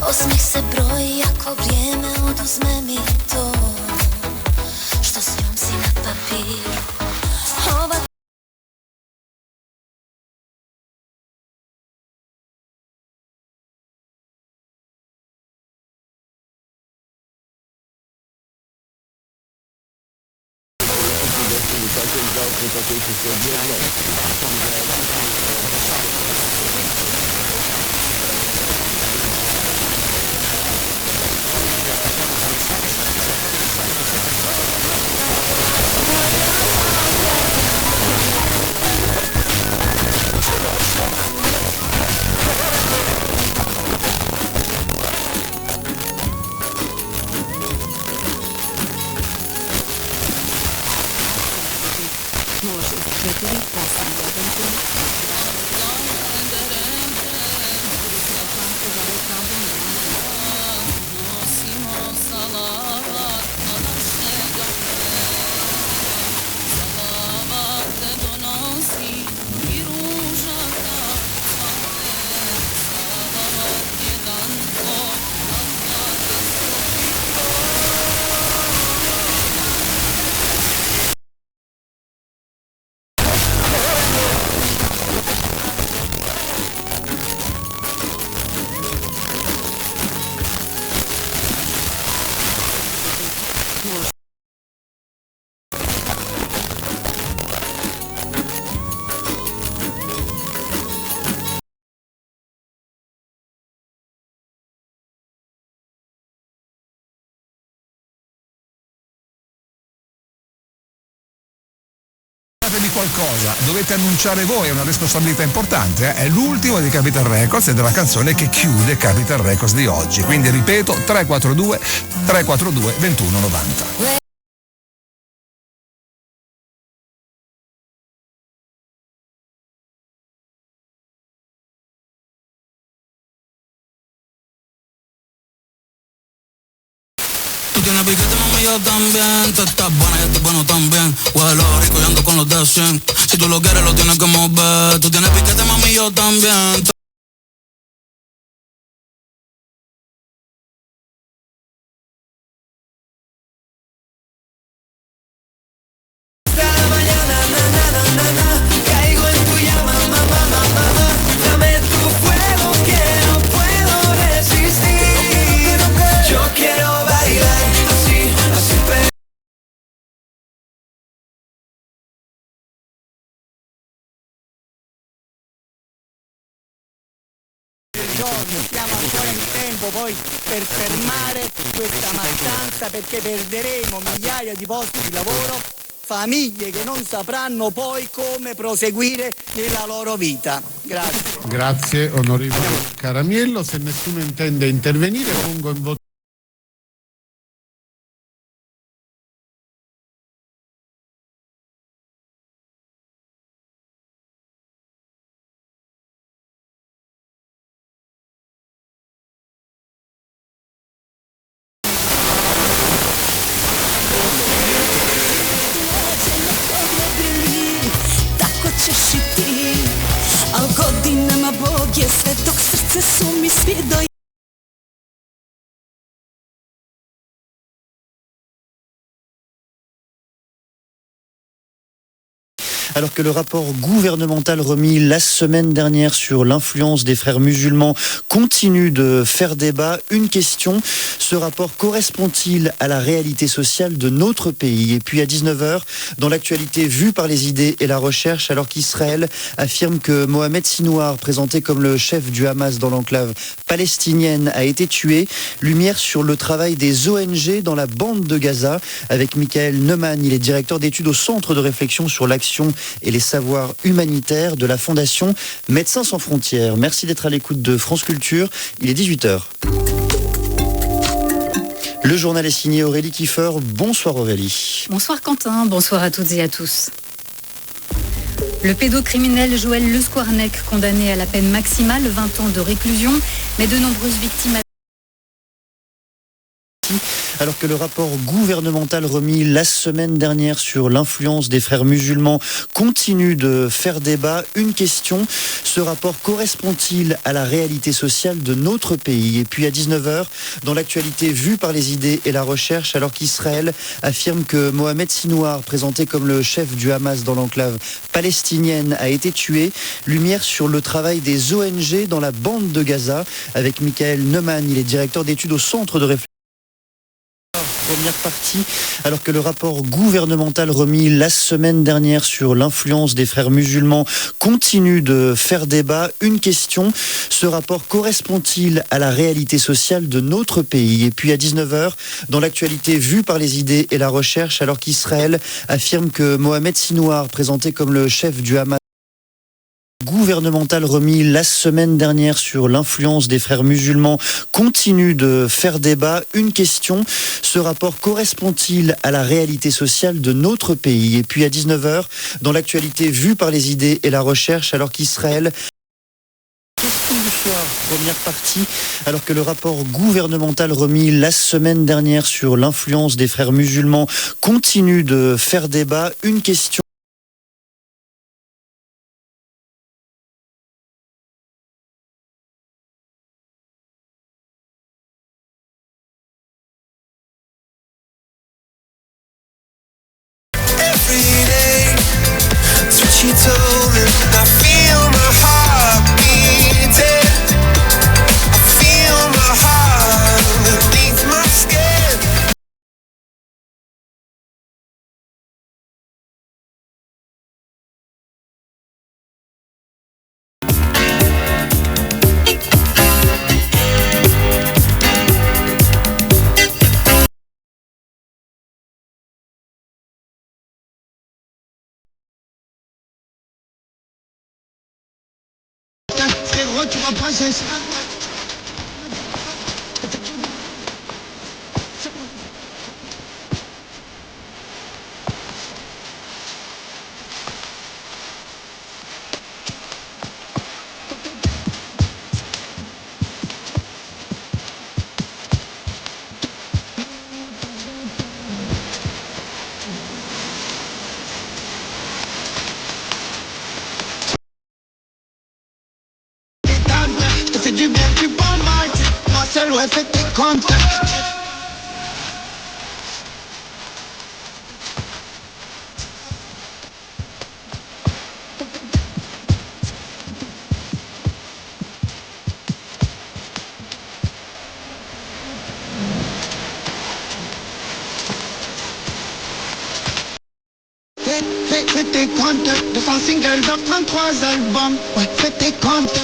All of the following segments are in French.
Osmijeh se broji ako vrijeme oduzme mi to što s njom si na papiru. Ova di qualcosa, dovete annunciare voi, è una responsabilità importante, è l'ultimo di Capital Records ed è la canzone che chiude Capital Records di oggi, quindi ripeto 342 2190. Tienes piquete, mami, yo también. Tú estás buena y estoy bueno también. Huele rico y ando con los de 100. Si tú lo quieres, lo tienes que mover. Tú tienes piquete, mami, yo también. Siamo ancora in tempo poi per fermare questa mattanza, perché perderemo migliaia di posti di lavoro, famiglie che non sapranno poi come proseguire nella loro vita. Grazie. Grazie onorevole Caramiello, se nessuno intende intervenire pongo in voto. Al godinama Bog je sve dok srce sumi svi do Alors que le rapport gouvernemental remis la semaine dernière sur l'influence des frères musulmans continue de faire débat, une question: ce rapport correspond-il à la réalité sociale de notre pays? Et puis à 19h, dans l'actualité vue par les idées et la recherche, alors qu'Israël affirme que Mohamed Sinouar, présenté comme le chef du Hamas dans l'enclave palestinienne, a été tué, lumière sur le travail des ONG dans la bande de Gaza avec Michael Neumann. Il est directeur d'études au Centre de réflexion sur l'action et les savoirs humanitaires de la Fondation Médecins sans frontières. Merci d'être à l'écoute de France Culture. Il est 18h. Le journal est signé Aurélie Kiefer. Bonsoir Aurélie. Bonsoir Quentin, bonsoir à toutes et à tous. Le pédocriminel Joël Le Squarnec, condamné à la peine maximale, 20 ans de réclusion, mais de nombreuses victimes alors que le rapport gouvernemental remis la semaine dernière sur l'influence des frères musulmans continue de faire débat. Une question, ce rapport correspond-il à la réalité sociale de notre pays? Et puis à 19h, dans l'actualité vue par les idées et la recherche, alors qu'Israël affirme que Mohamed Sinouar, présenté comme le chef du Hamas dans l'enclave palestinienne, a été tué. Lumière sur le travail des ONG dans la bande de Gaza avec Michael Neumann, il est directeur d'études au Centre de réflexion. Première partie, alors que le rapport gouvernemental remis la semaine dernière sur l'influence des frères musulmans continue de faire débat. Une question, ce rapport correspond-il à la réalité sociale de notre pays? Et puis à 19h, dans l'actualité vue par les idées et la recherche, alors qu'Israël affirme que Mohamed Sinouar, présenté comme le chef du Hamas, gouvernemental remis la semaine dernière sur l'influence des frères musulmans continue de faire débat. Une question, ce rapport correspond-il à la réalité sociale de notre pays? Et puis à 19h, dans l'actualité vue par les idées et la recherche, alors qu'Israël... Question du soir, première partie, alors que le rapport gouvernemental remis la semaine dernière sur l'influence des frères musulmans continue de faire débat. Une question. She told me I feel my heart beating. I feel my heart beneath my skin. Frérot, tu vas pas c'est ça. Du bien, tu pas mal. Moi seul, ouais, fais tes comptes. Fais tes comptes. 200 singles dans 33 albums. Ouais, fais tes comptes.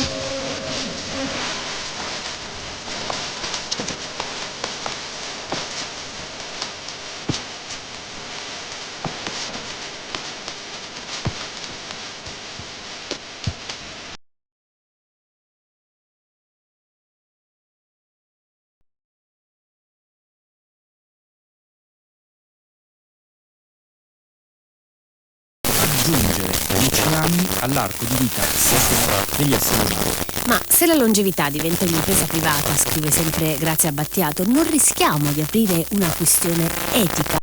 Aggiungere 10 anni all'arco di vita degli esseri umani. Ma se la longevità diventa un'impresa privata, scrive sempre Grazia Battiato, non rischiamo di aprire una questione etica?